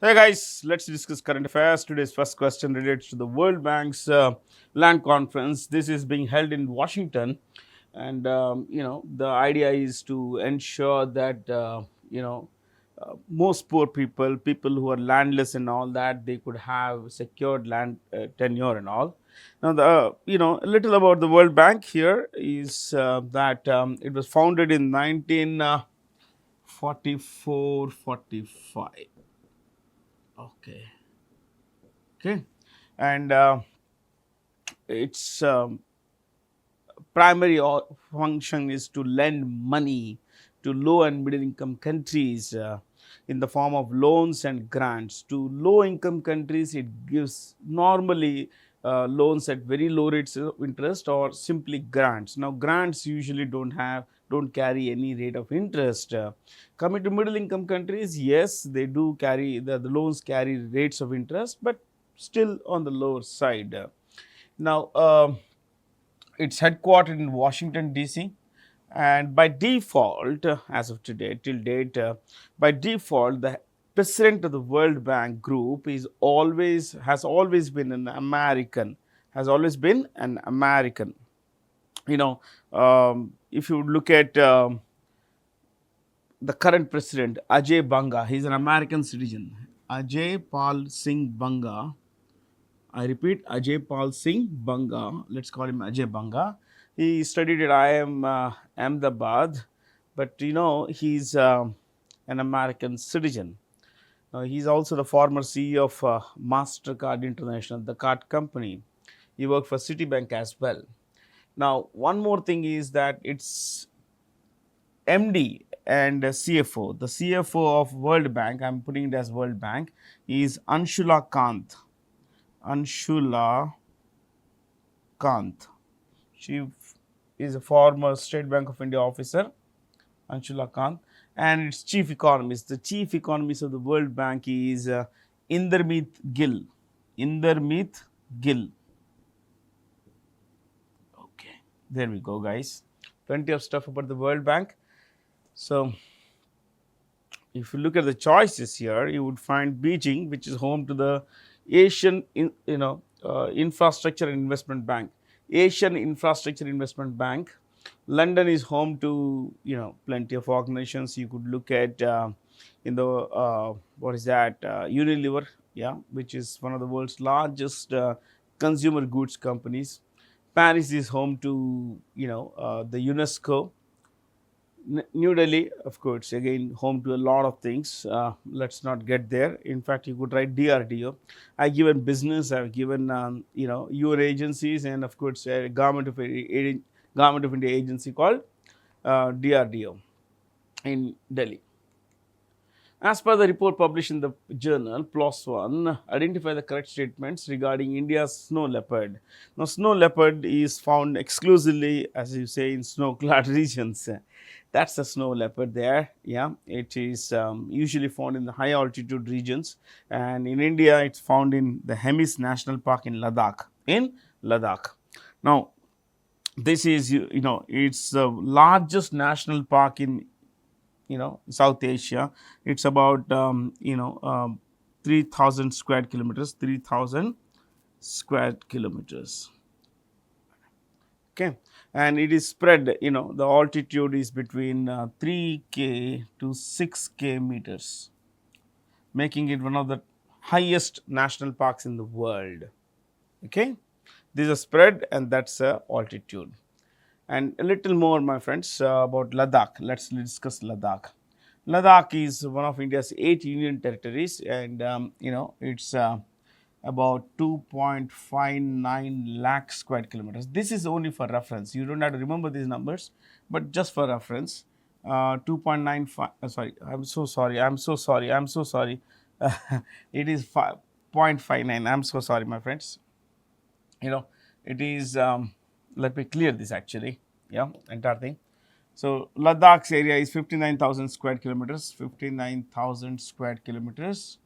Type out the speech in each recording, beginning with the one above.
Hey guys, let's discuss current affairs. Today's first question relates to the World Bank's land conference. This is being held in Washington, and the idea is to ensure that most poor people, people who are landless and all that, they could have secured land tenure and all. Now, a little about the World Bank here is that it was founded in 1944-45. Okay, and its primary function is to lend money to low and middle income countries in the form of loans and grants. To low income countries, it gives normally loans at very low rates of interest or simply grants. Now, grants usually don't carry any rate of interest. Coming to middle income countries, yes, they do carry the loans carry rates of interest, but still on the lower side. Now, it's headquartered in Washington DC, and by default, as of today, till date, by default, the president of the World Bank Group has always been an American, has always been an American. If you look at the current president, Ajay Banga, he's an American citizen. Ajay Pal Singh Banga. I repeat, Ajay Pal Singh Banga. Let's call him Ajay Banga. He studied at IIM Ahmedabad, but he's an American citizen. He's also the former CEO of MasterCard International, the card company. He worked for Citibank as well. Now, one more thing is that it's MD and CFO. The CFO of World Bank, I'm putting it as World Bank, is Anshula Kant. Anshula Kant. She is a former State Bank of India officer, Anshula Kant, and its chief economist. The chief economist of the World Bank is Indermeet Gill. Indermeet Gill. Okay, there we go, guys. Plenty of stuff about the World Bank. So, if you look at the choices here, you would find Beijing, which is home to the Asian, Infrastructure and Investment Bank. Asian Infrastructure Investment Bank. London is home to plenty of organizations. You could look at Unilever, which is one of the world's largest consumer goods companies. Paris is home to the UNESCO. New Delhi, of course, again home to a lot of things. Let's not get there. In fact, you could write DRDO. I've given business, I've given your agencies, and of course, a government of India agency called DRDO in Delhi. As per the report published in the journal PLOS ONE, identify the correct statements regarding India's snow leopard. Now, snow leopard is found exclusively, as you say, in snow-clad regions. That's the snow leopard there. Yeah, it is usually found in the high altitude regions, and in India, it's found in the Hemis National Park in Ladakh. Now, this is it's the largest national park in South Asia. It's about 3,000 square kilometers. 3,000 square kilometers. Okay, and it is spread. The altitude is between 3K to 6K meters, making it one of the highest national parks in the world. Okay, this is spread, and that's altitude. And a little more, my friends, about Ladakh. Let's discuss Ladakh. Ladakh is one of India's 8 union territories, and it's about 2.59 lakh square kilometers. This is only for reference. You don't have to remember these numbers, but just for reference, 2.95. Sorry, I'm so sorry. It is 0.59. I'm so sorry, my friends. It is. Let me clear this actually. Yeah, entire thing. So Ladakh's area is 59,000 square kilometers. 59,000 square kilometers.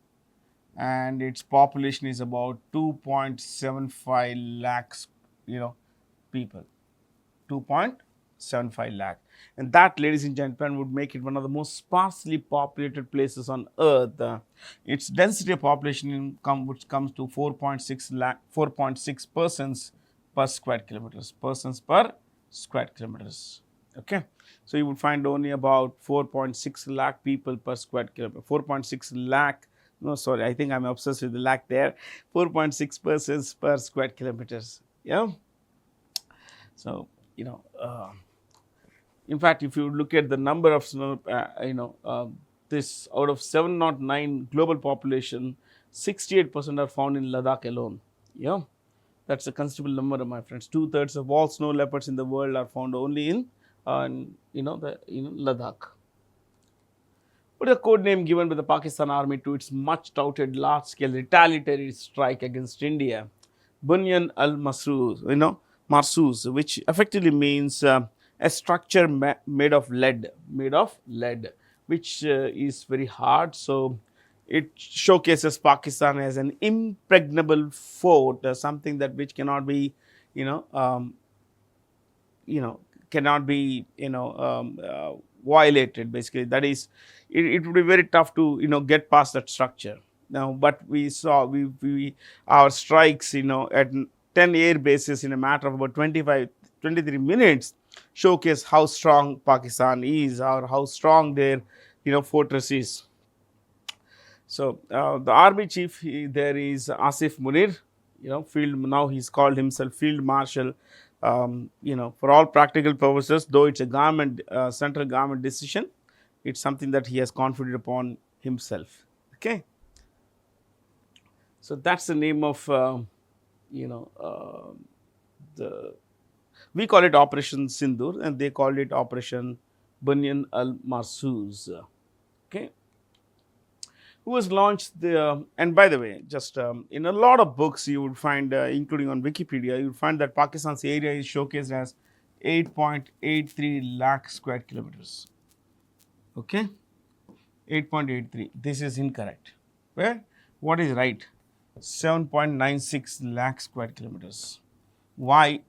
And its population is about 2.75 lakhs, people. 2.75 1.75 lakh. And that, ladies and gentlemen, would make it one of the most sparsely populated places on earth. Its density of population which comes to 4.6 lakh, 4.6 persons per square kilometers, persons per square kilometers. Okay. So, you would find only about 4.6 lakh people per square kilometer, 4.6 lakh, no sorry, I think I am obsessed with the lakh there, 4.6 persons per square kilometers. Yeah. So, in fact, if you look at the number of this out of 709 global population, 68% are found in Ladakh alone. Yeah, that's a considerable number, my friends. 2/3 of all snow leopards in the world are found only in Ladakh. What is the code name given by the Pakistan Army to its much touted large-scale retaliatory strike against India? Bunyan al-Marsoos, Marsoos, which effectively means a structure made of lead, which is very hard. So, it showcases Pakistan as an impregnable fort, something that which cannot be, cannot be, violated. Basically, that is, it would be very tough to get past that structure. Now, but we saw our strikes at 10 air bases in a matter of about 23 minutes showcase how strong Pakistan is, or how strong their fortress is. So, the army chief there is Asif Munir, field, now he's called himself Field Marshal. For all practical purposes, though it's a government central government decision, it's something that he has conferred upon himself. Okay. So, that's the name of we call it Operation Sindoor, and they called it Operation Bunyan al-Marsoos. Okay. Who has launched the, and by the way, just in a lot of books you would find, including on Wikipedia, you would find that Pakistan's area is showcased as 8.83 lakh square kilometers. Okay. 8.83. This is incorrect. Where? What is right? 7.96 lakh square kilometers. Why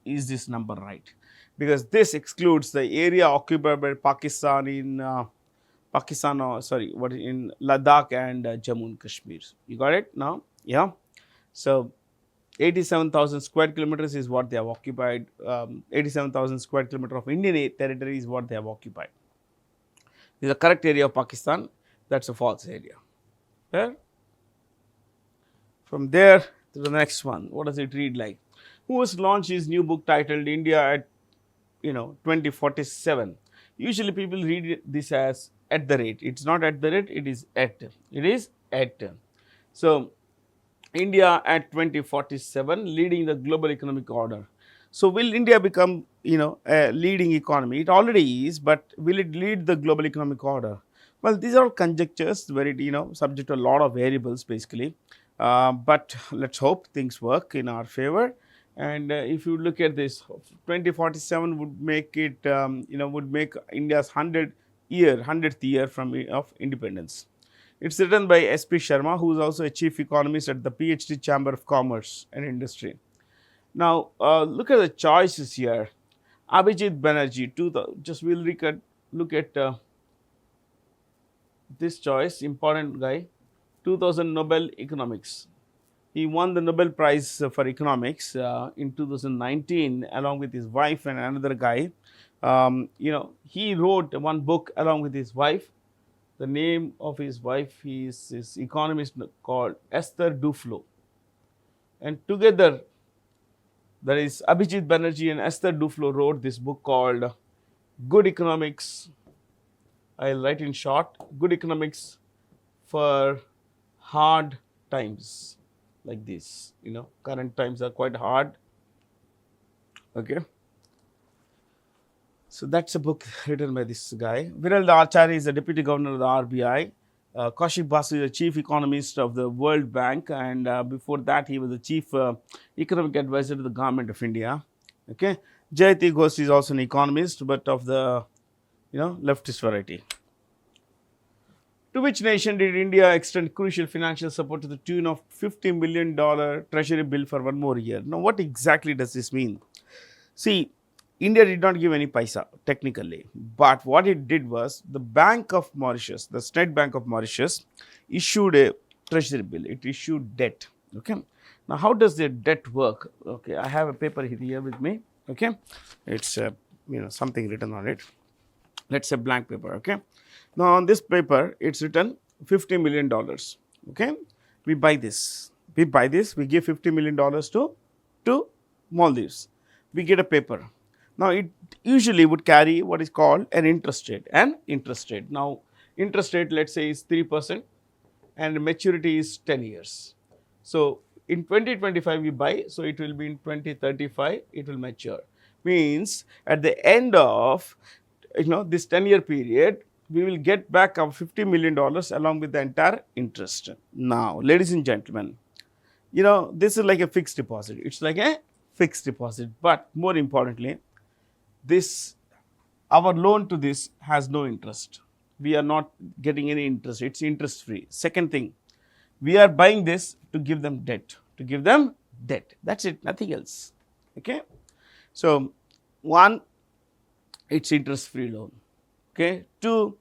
is this number right? Because this excludes the area occupied by Pakistan in in Ladakh and Jammu and Kashmir. You got it now? Yeah. So, 87,000 square kilometers is what they have occupied. 87,000 square kilometers of Indian territory is what they have occupied. This is the correct area of Pakistan. That's a false area. Fair? From there to the next one, what does it read like? Who has launched his new book titled India at 2047? Usually people read this as at the rate. It's not at the rate, it is at. It is at. So, India at 2047 leading the global economic order. So, will India become a leading economy? It already is, but will it lead the global economic order? Well, these are conjectures, very subject to a lot of variables basically. But let us hope things work in our favor. And if you look at this, 2047 would make it, would make India's 100th year of independence. It's written by S.P. Sharma, who is also a chief economist at the PhD Chamber of Commerce and Industry. Now, look at the choices here. Abhijit Banerjee, just we'll look at this choice, important guy, 2000 Nobel Economics. He won the Nobel Prize for Economics in 2019 along with his wife and another guy. He wrote one book along with his wife. The name of his wife is his economist called Esther Duflo. And together, that is Abhijit Banerjee and Esther Duflo wrote this book called Good Economics. I'll write in short, Good Economics for Hard Times. Like this, current times are quite hard. Okay. So, that's a book written by this guy. Viral Acharya is the Deputy Governor of the RBI. Kaushik Basu is the Chief Economist of the World Bank, and before that he was the Chief Economic Advisor to the Government of India. Okay. Jayati Ghosh is also an economist, but of the leftist variety. To which nation did India extend crucial financial support to the tune of $50 million treasury bill for one more year? Now, what exactly does this mean? See, India did not give any paisa technically, but what it did was the Bank of Mauritius, the State Bank of Mauritius, issued a treasury bill. It issued debt. Okay. Now, how does the debt work? Okay, I have a paper here with me. Okay, it's something written on it. Let's say blank paper. Okay. Now, on this paper, it's written $50 million. Okay, we buy this. We buy this. We give $50 million to Maldives. We get a paper. Now, it usually would carry what is called an interest rate. An interest rate. Now, interest rate, let's say, is 3% and maturity is 10 years. So, in 2025 we buy, so it will be in 2035 it will mature. Means at the end of this 10-year period, we will get back our $50 million along with the entire interest. Now, ladies and gentlemen, this is like a fixed deposit. It's like a fixed deposit, but more importantly, our loan to this has no interest. We are not getting any interest. It's interest free. Second thing, we are buying this to give them debt. That's it, nothing else. Okay. So, one, it's interest free loan. Okay. Two,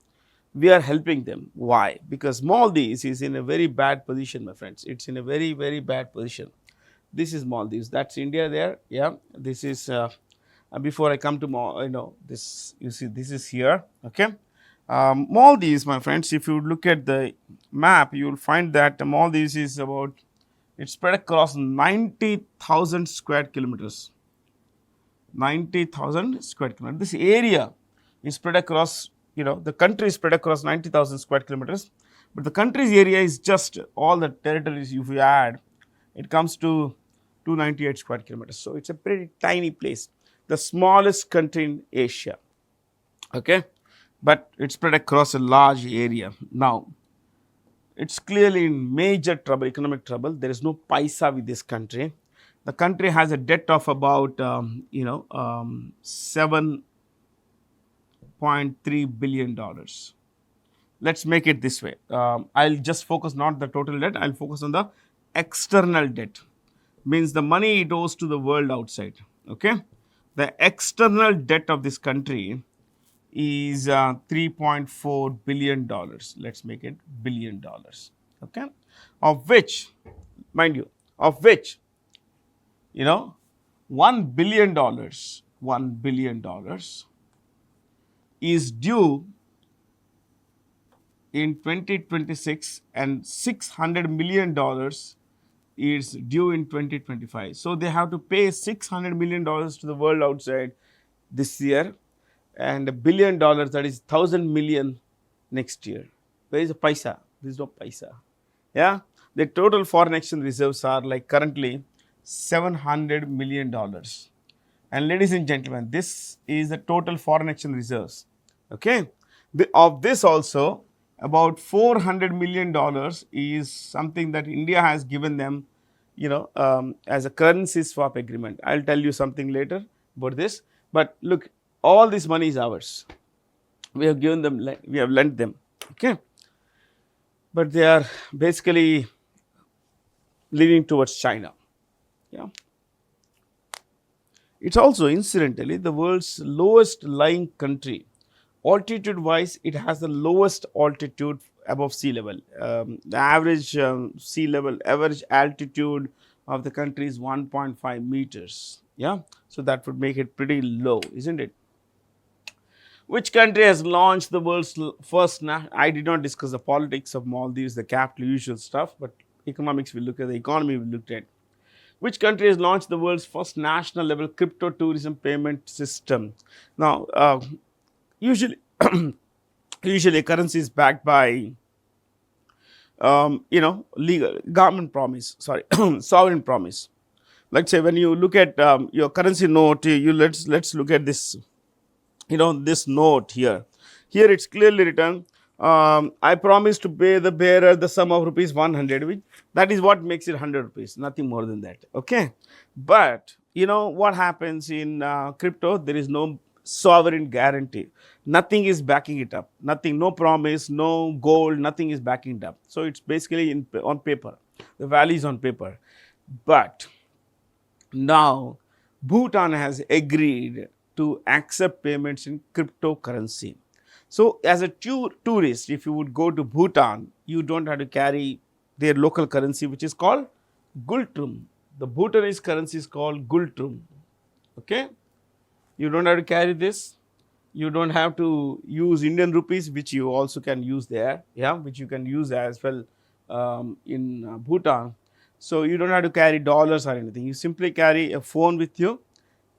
we are helping them. Why? Because Maldives is in a very bad position, my friends. It's in a very, very bad position. This is Maldives. That's India there. Yeah. This is before I come to this. You see, this is here. Okay. Maldives, my friends. If you look at the map, you will find that Maldives is it's spread across 90,000 square kilometers. 90,000 square kilometers. This area is spread across. The country is spread across 90,000 square kilometers, but the country's area is just all the territories. If you add, it comes to 298 square kilometers. So, it's a pretty tiny place, the smallest country in Asia. Okay, but it's spread across a large area. Now, it's clearly in major trouble, economic trouble. There is no paisa with this country. The country has a debt of about $7.3 billion. Let's make it this way. I'll just focus not the total debt. I'll focus on the external debt. Means the money it owes to the world outside. Okay, the external debt of this country is $3.4 billion. Let's make it billion dollars. Okay, of which, mind you, $1 billion, $1 billion is due in 2026 and $600 million is due in 2025. So, they have to pay $600 million to the world outside this year and $1 billion, that is 1,000 million next year. Where is the paisa? There is no paisa. Yeah, the total foreign exchange reserves are like currently $700 million. And ladies and gentlemen, this is the total foreign exchange reserves. Okay, of this also about $400 million is something that India has given them, as a currency swap agreement. I'll tell you something later about this. But look, all this money is ours. We have given them, we have lent them. Okay, but they are basically leaning towards China. Yeah, it's also incidentally the world's lowest lying country. Altitude wise, it has the lowest altitude above sea level. The average sea level, average altitude of the country is 1.5 meters. Yeah, so that would make it pretty low, isn't it? Which country has launched the world's first? I did not discuss the politics of Maldives, the capital, usual stuff, but economics we look at, the economy we looked at. Which country has launched the world's first national level crypto tourism payment system? Now, usually currency is backed by legal government promise, sovereign promise. Let's say when you look at your currency note, let's look at this, this note here. Here it's clearly written, I promise to pay the bearer the sum of rupees 100, which that is what makes it 100 rupees, nothing more than that. Okay, but what happens in crypto? There is no sovereign guarantee. Nothing is backing it up. Nothing, no promise, no gold, nothing is backing it up. So, it's basically on paper. The value is on paper. But now, Bhutan has agreed to accept payments in cryptocurrency. So, as a tourist, if you would go to Bhutan, you do not have to carry their local currency, which is called Gultrum. The Bhutanese currency is called Gultrum. Okay? You do not have to carry this. You do not have to use Indian rupees, which you also can use there, yeah, which you can use as well in Bhutan. So, you do not have to carry dollars or anything. You simply carry a phone with you,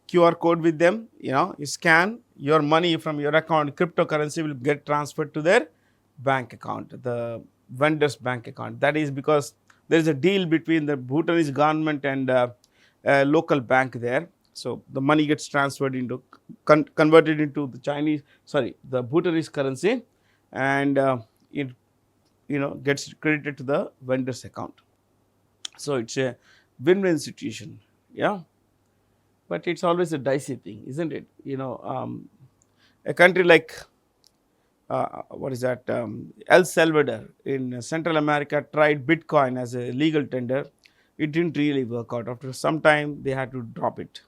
QR code with them, you scan your money from your account, cryptocurrency will get transferred to their bank account, the vendor's bank account. That is because there is a deal between the Bhutanese government and a local bank there. So, the money gets transferred into, converted into the Bhutanese currency, and it gets credited to the vendor's account. So, it is a win-win situation, yeah. But it is always a dicey thing, isn't it? A country like El Salvador in Central America tried Bitcoin as a legal tender. It did not really work out. After some time, they had to drop it.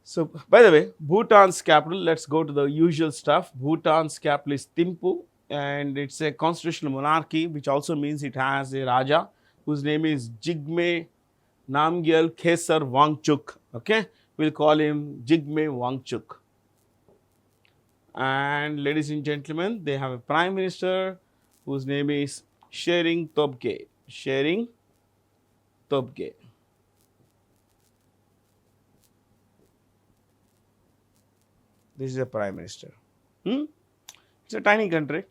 So, by the way, Bhutan's capital, let us go to the usual stuff. Bhutan's capital is Thimphu, and it is a constitutional monarchy, which also means it has a Raja whose name is Jigme Namgyal Khesar Wangchuk. Okay, we will call him Jigme Wangchuk. And ladies and gentlemen, they have a prime minister whose name is Shering Tobgay. Shering Tobgay. This is a prime minister. It's a tiny country.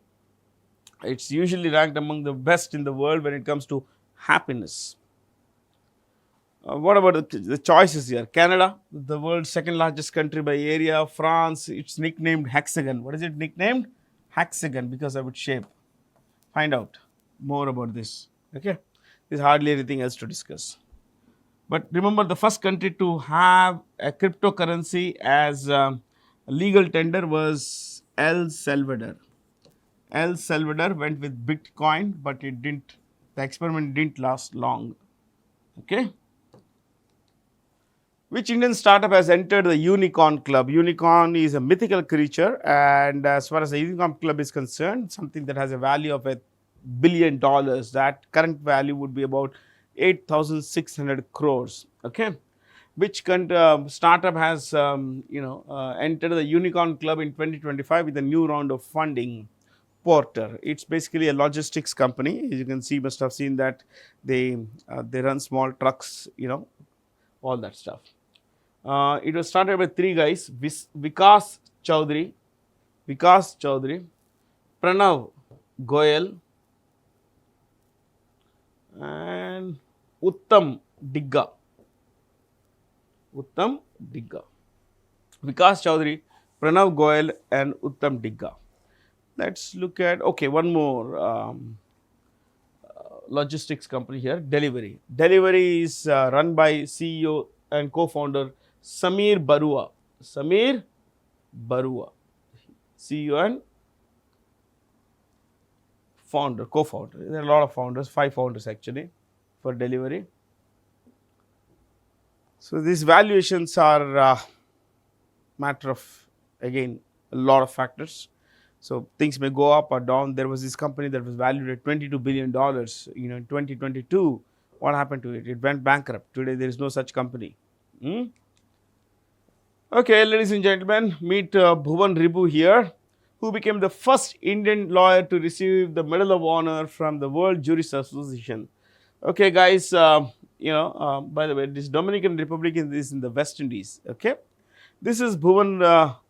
It's usually ranked among the best in the world when it comes to happiness. What about the choices here? Canada, the world's second largest country by area. France, it's nicknamed Hexagon. What is it nicknamed? Hexagon, because of its shape. Find out more about this. Okay, there's hardly anything else to discuss. But remember, the first country to have a cryptocurrency as legal tender was El Salvador. El Salvador went with Bitcoin, but it didn't. The experiment didn't last long. Okay. Which Indian startup has entered the Unicorn Club? Unicorn is a mythical creature, and as far as the Unicorn Club is concerned, something that has a value of $1 billion. That current value would be about 8,600 crores. Okay. Which startup has entered the Unicorn Club in 2025 with a new round of funding? Porter. It's basically a logistics company. As you can see, you must have seen that they run small trucks, all that stuff. It was started by 3 guys: Vikas Chaudhary, Pranav Goyal, and Uttam Digga. Vikas Chaudhary, Pranav Goyal, and Uttam Digga. Let's look at, okay, one more logistics company here, Delivery. Delivery is run by CEO and co-founder Samir Barua. CEO and co-founder. There are a lot of founders, 5 founders actually for Delivery. So, these valuations are matter of, again, a lot of factors. So, things may go up or down. There was this company that was valued at $22 billion, in 2022. What happened to it? It went bankrupt. Today, there is no such company. Okay, ladies and gentlemen, meet Bhuvan Ribu here, who became the first Indian lawyer to receive the Medal of Honor from the World Jurist Association. Okay, guys, by the way, this Dominican Republic is in the West Indies. Okay, this is Bhuvan,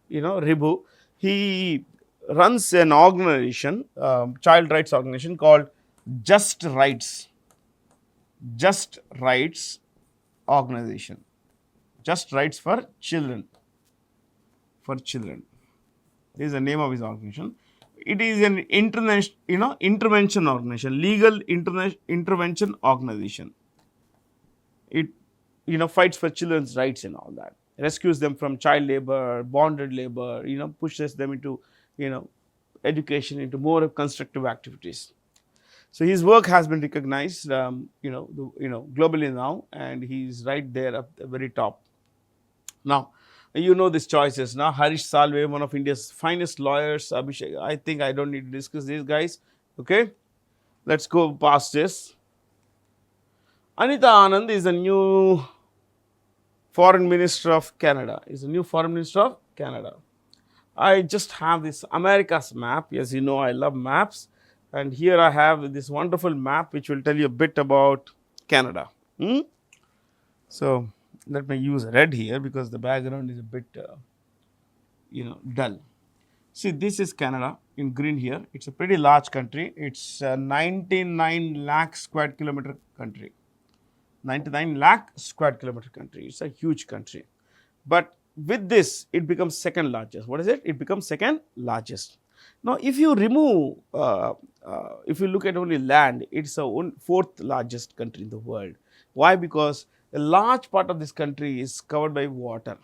Ribu. He runs an organization, child rights organization called Just Rights organization. Just Rights for Children. This is the name of his organization. It is an intervention organization, legal intervention organization. It fights for children's rights and all that, rescues them from child labor, bonded labor, pushes them into education, into more constructive activities. So his work has been recognized globally now, and he is right there at the very top. Now, you know these choices. Now, Harish Salve, one of India's finest lawyers. Abhishek, I think I don't need to discuss these guys. Okay, let's go past this. Anita Anand is a new foreign minister of Canada. Is a new foreign minister of Canada. I just have this America's map. As you know, I love maps. And here I have this wonderful map which will tell you a bit about Canada. So, let me use red here because the background is a bit, dull. See, this is Canada in green here. It's a pretty large country. It's a 99 lakh square kilometer country. 99 lakh square kilometer country. It's a huge country. But with this, it becomes second largest. What is it? It becomes second largest. Now, if you remove, if you look at only land, it's a fourth largest country in the world. Why? Because a large part of this country is covered by water.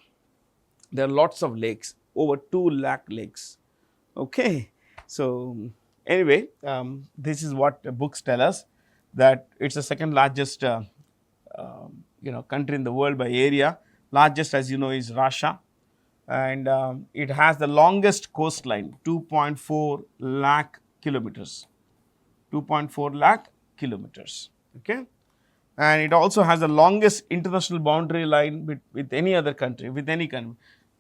There are lots of lakes, over 2 lakh lakes. Okay. So, anyway, this is what the books tell us, that it's the second largest country in the world by area. Largest, as you know, is Russia, and it has the longest coastline, 2.4 lakh kilometers. 2.4 lakh kilometers. Okay, and it also has the longest international boundary line with any other country, with any country.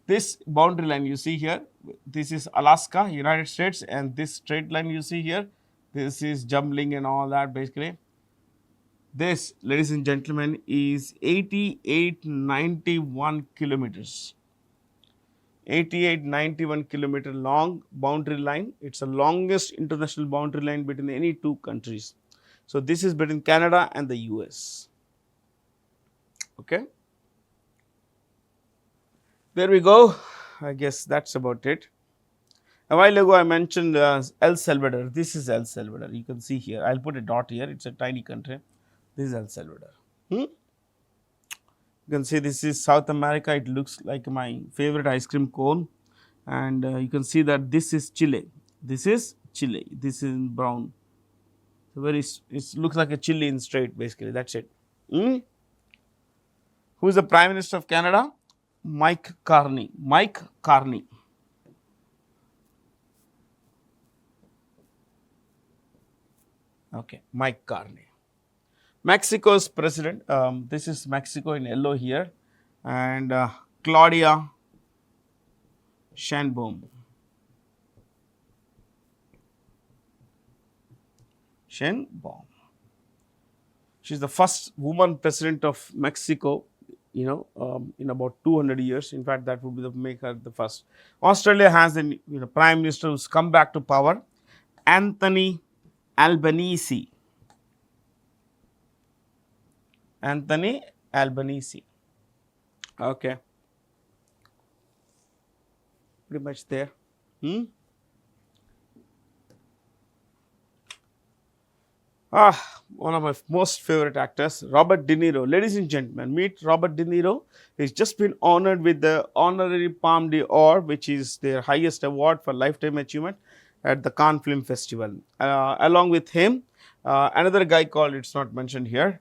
This boundary line you see here, this is Alaska, United States, and this straight line you see here, this is jumbling and all that basically. This, ladies and gentlemen, is 8891 kilometers. 8891 kilometer long boundary line. It's the longest international boundary line between any two countries. So, this is between Canada and the US. Okay. There we go. I guess that's about it. A while ago, I mentioned El Salvador. This is El Salvador. You can see here. I'll put a dot here. It's a tiny country. This is El Salvador. You can see this is South America. It looks like my favorite ice cream cone. And you can see that this is Chile. This is Chile. This is in brown. So, it looks like a Chile in straight basically. That's it. Who is the Prime Minister of Canada? Mike Carney. Mike Carney. Okay, Mike Carney. Mexico's president, this is Mexico in yellow here, and Claudia Sheinbaum. Sheinbaum. She's the first woman president of Mexico, in about 200 years. In fact, that would be make her the first. Australia has a prime minister who's come back to power, Anthony Albanese. Anthony Albanese. Okay. Pretty much there. One of my most favorite actors, Robert De Niro. Ladies and gentlemen, meet Robert De Niro. He's just been honored with the Honorary Palme d'Or, which is their highest award for lifetime achievement at the Cannes Film Festival. Along with him, another guy called, it's not mentioned here,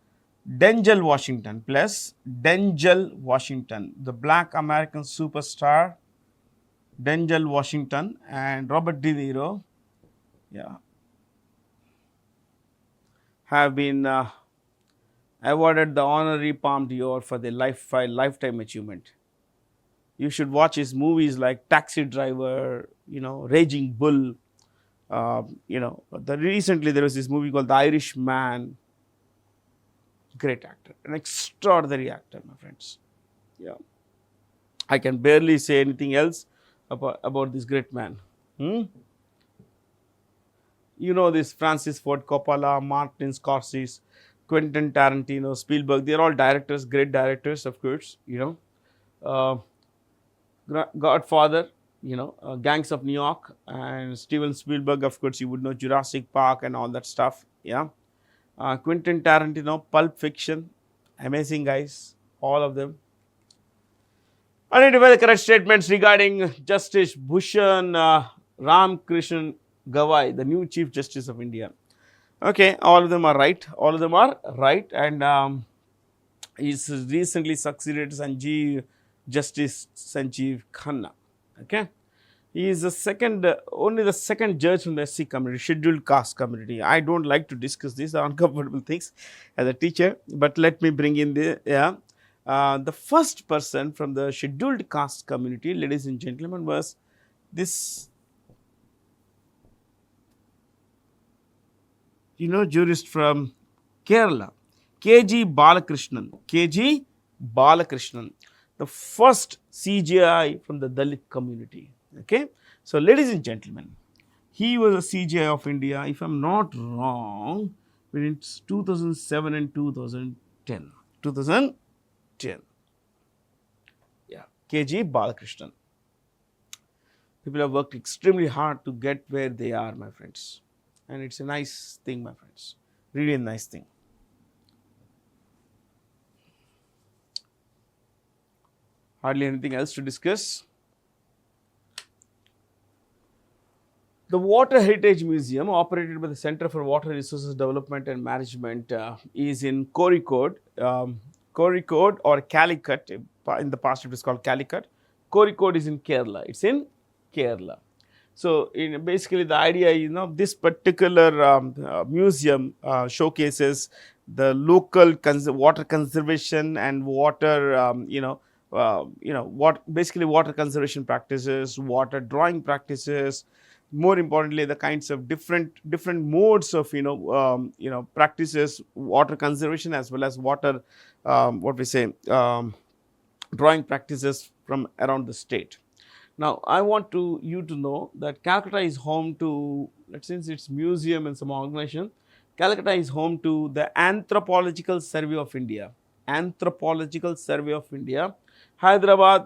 Denzel Washington, plus Denzel Washington, the black American superstar, Denzel Washington and Robert De Niro, have been awarded the Honorary Palme d'Or for their lifetime achievement. You should watch his movies like Taxi Driver, Raging Bull. Recently there was this movie called The Irishman. Great actor, an extraordinary actor, my friends. Yeah, I can barely say anything else about this great man. This Francis Ford Coppola, Martin Scorsese, Quentin Tarantino, Spielberg, they are all directors, great directors, of course. Godfather, Gangs of New York, and Steven Spielberg, of course, you would know Jurassic Park and all that stuff. Yeah. Quentin Tarantino, Pulp Fiction, amazing guys, all of them. Identify the correct statements regarding Justice Bhushan Ram Krishan Gawai, the new Chief Justice of India. Okay, all of them are right. All of them are right, and he's recently succeeded Sanjeev Justice Sanjeev Khanna. Okay. He is the second, only the second judge from the SC community, scheduled caste community. I do not like to discuss these uncomfortable things as a teacher, but let me bring in the first person from the scheduled caste community, ladies and gentlemen, was this, jurist from Kerala, KG Balakrishnan, KG Balakrishnan, the first CGI from the Dalit community. Okay. So, ladies and gentlemen, he was a CGI of India, if I am not wrong, in 2007 and 2010. 2010. Yeah, KG Balakrishnan. People have worked extremely hard to get where they are, my friends. And it's a nice thing, my friends. Really a nice thing. Hardly anything else to discuss. The Water Heritage Museum, operated by the Center for Water Resources Development and Management, is in Kozhikode, Kozhikode or Calicut. In the past, it was called Calicut. Kozhikode is in Kerala. It's in Kerala. So, basically, the idea is, this particular museum showcases the local water conservation and water, basically water conservation practices, water drawing practices. More importantly, the kinds of different modes of practices, water conservation as well as water drawing practices from around the state. Now, I want you to know that Calcutta is home to, since it's museum and some organization, Calcutta is home to the Anthropological Survey of India. Anthropological Survey of India. Hyderabad,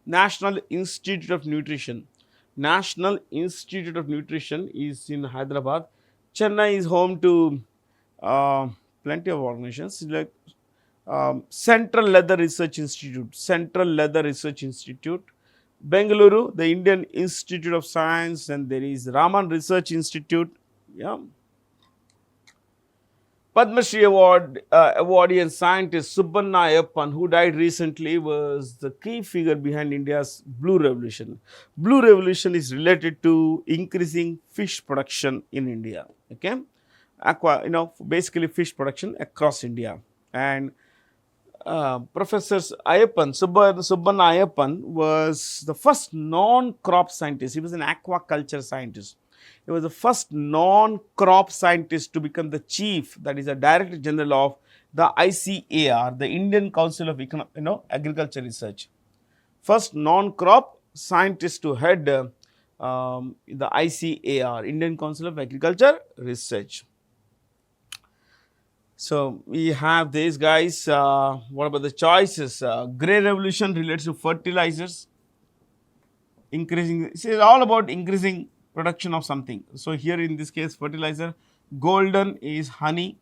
National Institute of Nutrition. National Institute of Nutrition is in Hyderabad. Chennai is home to plenty of organizations like Central Leather Research Institute. Central Leather Research Institute. Bengaluru, the Indian Institute of Science, and there is Raman Research Institute. Yeah. Padma Shri awardee and scientist Subbanna Ayappan, who died recently, was the key figure behind India's Blue Revolution. Blue Revolution is related to increasing fish production in India. Okay, basically fish production across India. And Professor Ayappan, Subbanna Ayappan, was the first non-crop scientist. He was an aquaculture scientist. He was the first non-crop scientist to become the chief, that is a Director General of the ICAR, the Indian Council of Agriculture Research. First non-crop scientist to head the ICAR, Indian Council of Agriculture Research. So, we have these guys. What about the choices? Grey Revolution relates to fertilizers, increasing, it is all about increasing production of something. So, here in this case fertilizer. Golden is honey.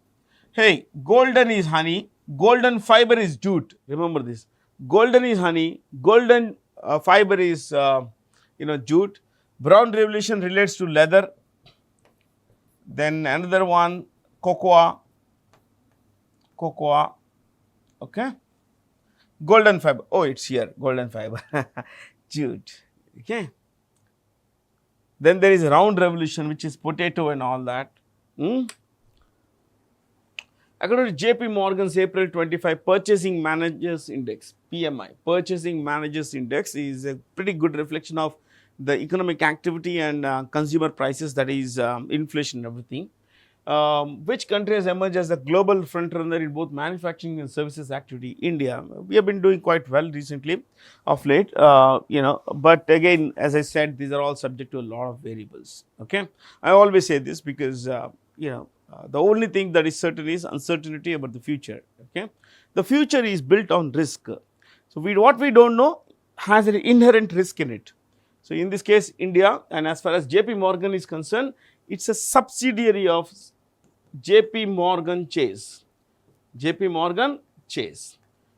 Hey, golden is honey, golden fiber is jute. Remember this. Golden is honey, golden fiber is jute. Brown Revolution relates to leather. Then another one, cocoa, okay. Golden fiber, oh, it's here, golden fiber, jute, okay. Then there is round revolution, which is potato and all that. According to JP Morgan's April 25 Purchasing Managers Index, PMI, Purchasing Managers Index is a pretty good reflection of the economic activity and consumer prices, that is inflation and everything. Which country has emerged as a global frontrunner in both manufacturing and services activity? India. We have been doing quite well recently, of late, but again, as I said, these are all subject to a lot of variables. Okay, I always say this because the only thing that is certain is uncertainty about the future. Okay, the future is built on risk. So, what we don't know has an inherent risk in it. So, in this case, India, and as far as JP Morgan is concerned, it's a subsidiary of JP Morgan Chase,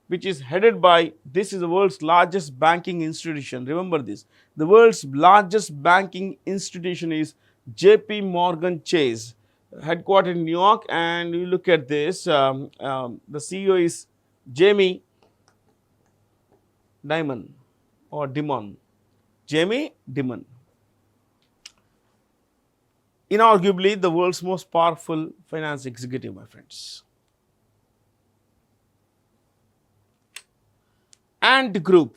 which is headed by, this is the world's largest banking institution. Remember this, the world's largest banking institution is JP Morgan Chase, headquartered in New York. And you look at this, the CEO is Jamie Dimon or Dimon, Jamie Dimon. Inarguably the world's most powerful finance executive, my friends. Ant Group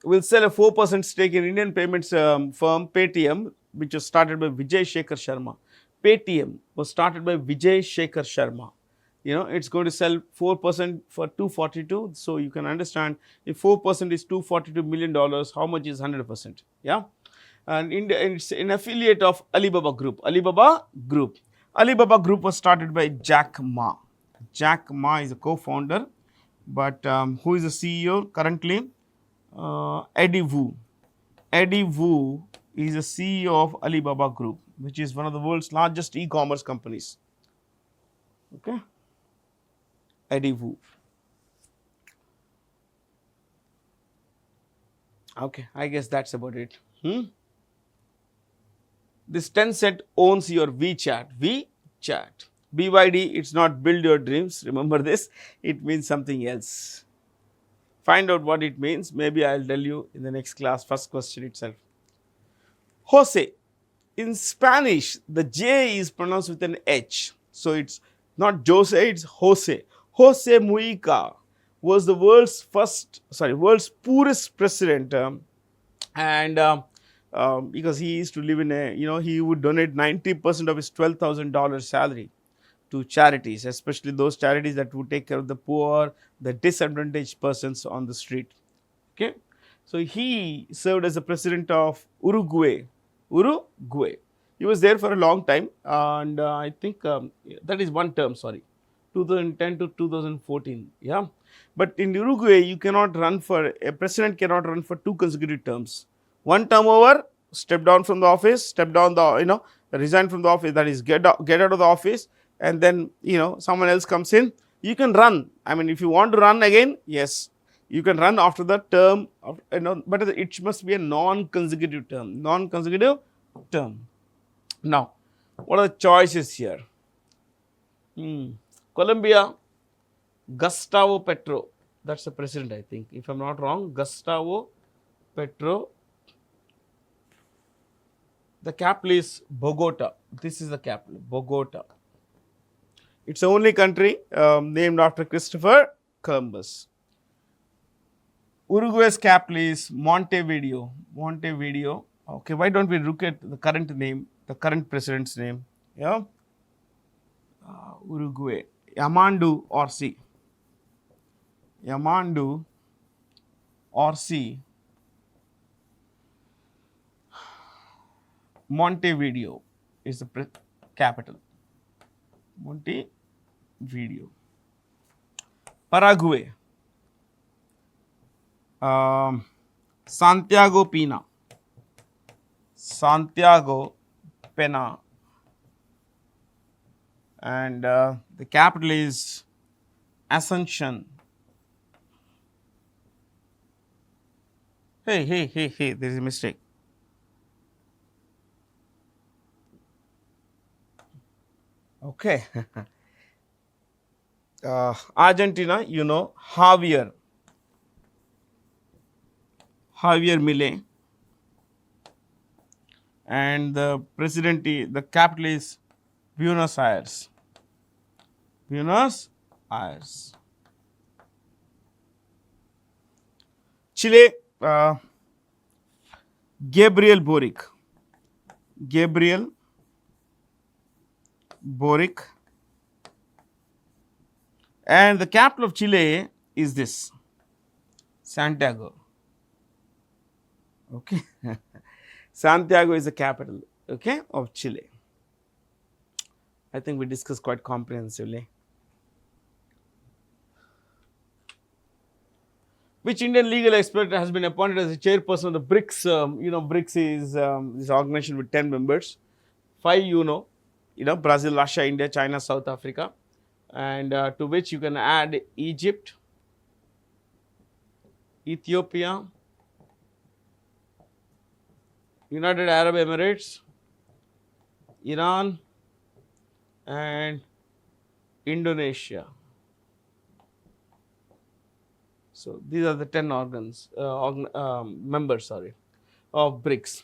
will sell a 4% stake in Indian payments firm Paytm, which was started by Vijay Shekhar Sharma. Paytm was started by Vijay Shekhar Sharma. You know, it's going to sell 4% for 242. So you can understand if 4% is $242 million, how much is 100%? Yeah. And it's an affiliate of Alibaba Group. Alibaba Group. Alibaba Group was started by Jack Ma. Jack Ma is a co-founder, but who is the CEO currently? Eddie Wu. Eddie Wu is the CEO of Alibaba Group, which is one of the world's largest e-commerce companies. Okay, Eddie Wu. Okay, I guess that's about it. This Tencent owns your WeChat. WeChat. BYD, it's not build your dreams. Remember this, it means something else. Find out what it means. Maybe I'll tell you in the next class, first question itself. Jose. In Spanish, the J is pronounced with an H. So it's not Jose, it's Jose. Jose Mujica was the world's poorest president. Because he used to live in a, he would donate 90% of his $12,000 salary to charities, especially those charities that would take care of the poor, the disadvantaged persons on the street. Okay, so he served as the president of Uruguay. He was there for a long time, and I think that is one term. 2010 to 2014. Yeah, but in Uruguay, you cannot run for a president cannot run for 2 consecutive terms. One term over, step down from the office, resign from the office. That is get out of the office, and then someone else comes in. You can run. I mean, if you want to run again, yes, you can run after the term of, but it must be a non-consecutive term. Now, what are the choices here? Colombia, Gustavo Petro. That's the president, I think. If I'm not wrong, Gustavo Petro. The capital is Bogota. This is the capital, Bogota. It's the only country named after Christopher Columbus. Uruguay's capital is Montevideo. Okay, why don't we look at the current name, the current president's name? Yeah, Uruguay. Yamandu Orsi. Montevideo is the capital. Montevideo. Paraguay. Santiago Pena. And the capital is Ascension. Hey, there is a mistake. Okay. Argentina, Javier Milei, and the capital is Buenos Aires. Chile, Gabriel Boric, and the capital of Chile is this, Santiago. Okay, Santiago is the capital, okay, of Chile. I think we discussed quite comprehensively. Which Indian legal expert has been appointed as the chairperson of the BRICS? BRICS is this organization with 10 members. 5 Brazil, Russia, India, China, South Africa, and to which you can add Egypt, Ethiopia, United Arab Emirates, Iran, and Indonesia. So these are the 10 organs, members, sorry, of BRICS.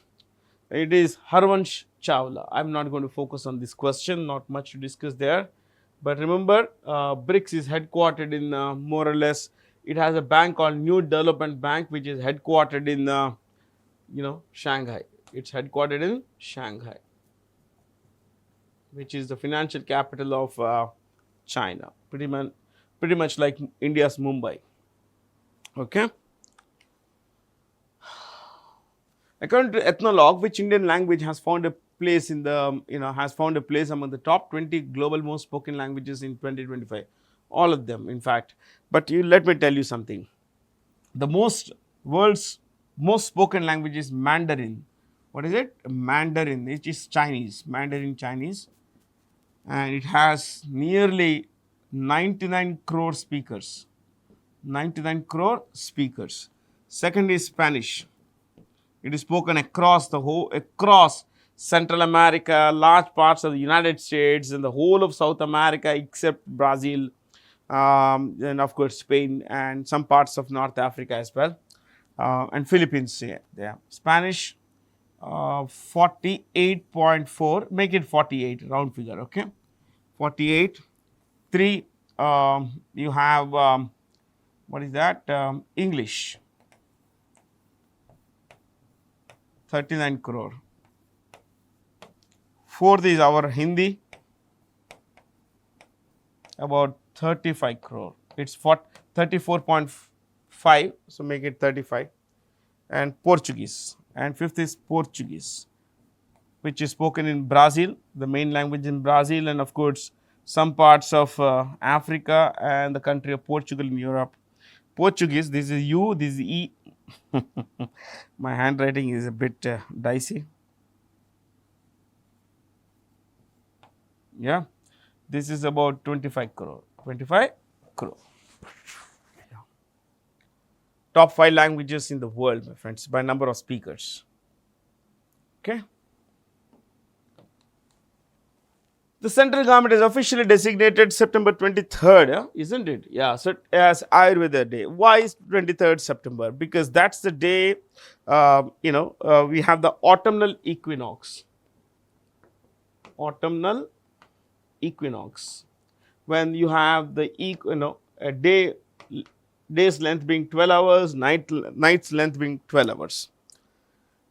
It is Harvansh Chawla. I'm not going to focus on this question, not much to discuss there. But remember, BRICS is headquartered in more or less, it has a bank called New Development Bank, which is headquartered in, Shanghai. It's headquartered in Shanghai, which is the financial capital of China, pretty much like India's Mumbai. Okay. According to Ethnologue, which Indian language has found a place in the, has found a place among the top 20 global most spoken languages in 2025? All of them, in fact. But let me tell you something. The world's most spoken language is Mandarin. What is it? Mandarin, which is Chinese, Mandarin Chinese. And it has nearly 99 crore speakers. 99 crore speakers. Second is Spanish. It is spoken across Central America, large parts of the United States, and the whole of South America except Brazil, and of course Spain and some parts of North Africa as well, and Philippines. Yeah. Spanish 48.4, make it 48, round figure, okay? 48. 3, you have, what is that? English. 39 crore. 4th is our Hindi, about 35 crore. It's 34.5, so make it 35. And Portuguese. And 5th is Portuguese, which is spoken in Brazil, the main language in Brazil, and of course some parts of Africa and the country of Portugal in Europe. Portuguese, this is U, this is E. My handwriting is a bit dicey. Yeah, this is about 25 crore. 25 crore. Yeah. Top 5 languages in the world, my friends, by number of speakers. Okay. The central government has officially designated September 23rd, isn't it? Yeah, so as Ayurveda Day. Why is 23rd September? Because that's the day, we have the autumnal equinox. Autumnal equinox. When you have the, a day's length being 12 hours, night's length being 12 hours.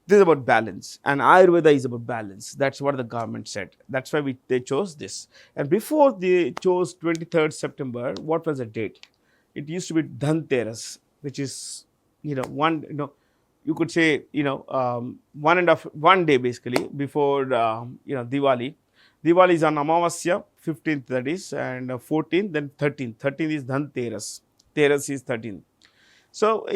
This is about balance, and Ayurveda is about balance. That's what the government said. That's why they chose this. And before they chose 23rd September, what was the date? It used to be Dhanteras, which is, you could say, one day basically before, Diwali. Diwali is on Amavasya, 15th that is, and 14th, then 13th. 13th is Dhanteras. Teras is 13th. So,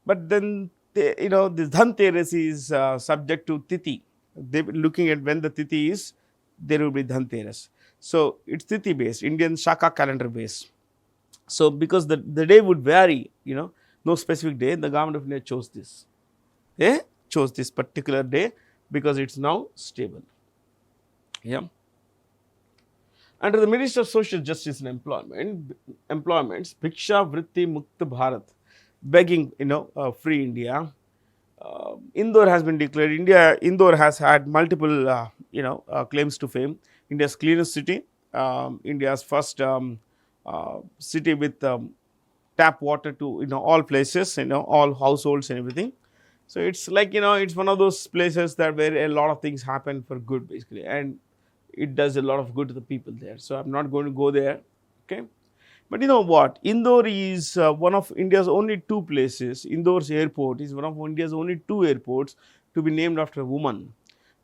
but then, this Dhanteras is subject to Tithi. They looking at when the Tithi is, there will be Dhanteras. So it's Tithi based, Indian Shaka calendar based. So because the day would vary, no specific day, the government of India chose this. They chose this particular day because it's now stable. Yeah. Under the Minister of Social Justice and Employments, Bhiksha Vritti Mukta Bharat, begging, free India. Indore has been declared. Indore has had multiple, claims to fame. India's cleanest city, India's first city with tap water to, all places, all households and everything. So it's like, it's one of those places that where a lot of things happen for good basically, and it does a lot of good to the people there. So I'm not going to go there, okay. But you know what? Indore is one of India's only 2 places. Indore's airport is one of India's only 2 airports to be named after a woman.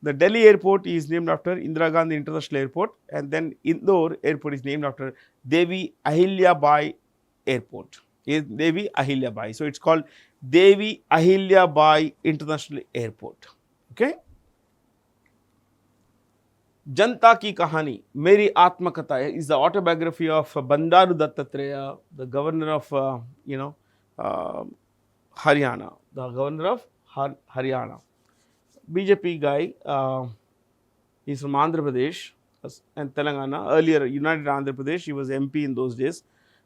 The Delhi airport is named after Indira Gandhi International Airport, and then Indore airport is named after Devi Ahilya Bai Airport. Devi Ahilya Bai. So it's called Devi Ahilya Bai International Airport. Okay. Janta Ki Kahani, Meri Atmakatha is the autobiography of Bandaru Dattatreya, the governor of, Haryana, the governor of Haryana. BJP guy, he's from Andhra Pradesh and Telangana. Earlier, United Andhra Pradesh, he was MP in those days.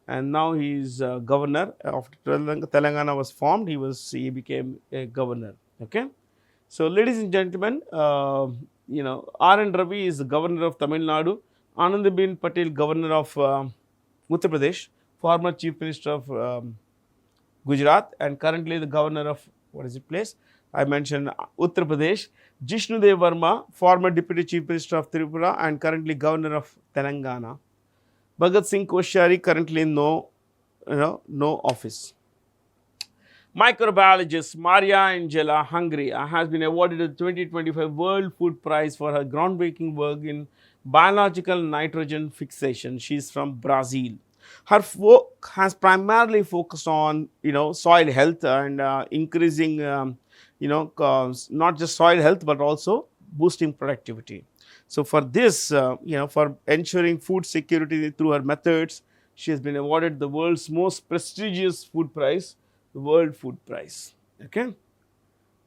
and now he is governor. After Telangana was formed, he became a governor. Okay. So, ladies and gentlemen, R.N. Ravi is the governor of Tamil Nadu, Anandabhen Patel, governor of Uttar Pradesh, former chief minister of Gujarat, and currently the governor of, what is the place? I mentioned Uttar Pradesh. Jishnudev Verma, former deputy chief minister of Tripura and currently governor of Telangana. Bhagat Singh Koshari, currently no office. Microbiologist Maria Angela Hungary has been awarded the 2025 World Food Prize for her groundbreaking work in biological nitrogen fixation. She is from Brazil. Her work has primarily focused on soil health and increasing not just soil health but also boosting productivity. So for this, for ensuring food security through her methods, she has been awarded the world's most prestigious food prize, the World Food Prize. Okay.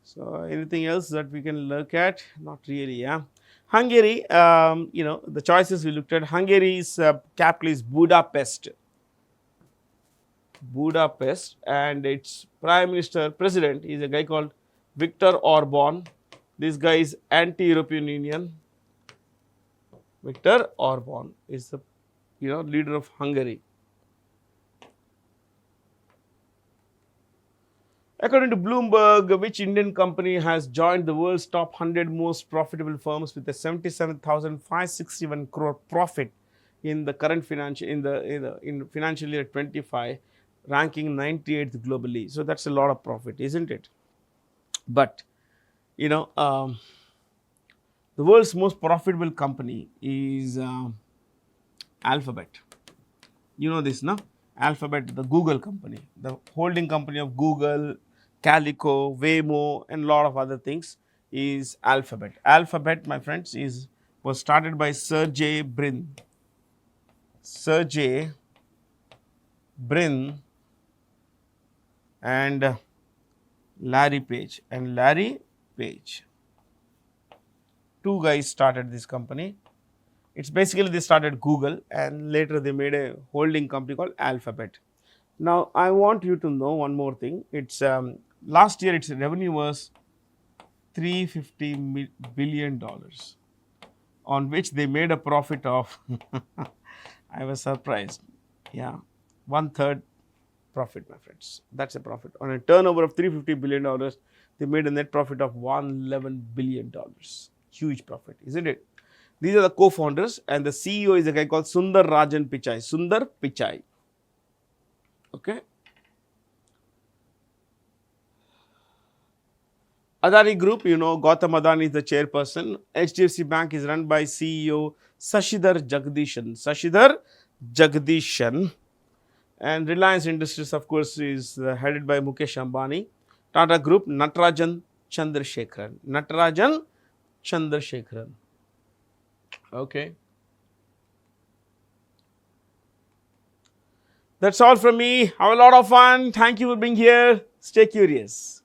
So anything else that we can look at? Not really. Yeah. Hungary. The choices we looked at. Hungary's capital is Budapest. Budapest, and its prime minister president is a guy called Viktor Orban. This guy is anti-European Union. Viktor Orban is the leader of Hungary. According to Bloomberg, which Indian company has joined the world's top 100 most profitable firms with a 77,561 crore profit in the current financial financial year 25, ranking 98th globally. So that's a lot of profit, isn't it? But the world's most profitable company is Alphabet. You know this, no? Alphabet, the Google company, the holding company of Google, Calico, Waymo, and a lot of other things is Alphabet. Alphabet, my friends, was started by Sergey Brin. Sergey Brin and Larry Page. And Larry Page. Two guys started this company. It's basically they started Google and later they made a holding company called Alphabet. Now, I want you to know one more thing. It's last year its revenue was $350 billion, on which they made a profit of, I was surprised, yeah, 1/3 profit, my friends. That's a profit. On a turnover of $350 billion, they made a net profit of $111 billion. Huge profit, isn't it? These are the co-founders, and the CEO is a guy called Sundar Rajan Pichai. Sundar Pichai. Okay. Adani Group, Gautam Adani is the chairperson. HDFC Bank is run by CEO Sashidhar Jagdishan. And Reliance Industries, of course, is headed by Mukesh Ambani. Tata Group, Natarajan Chandrasekharan. Okay. That's all from me. Have a lot of fun. Thank you for being here. Stay curious.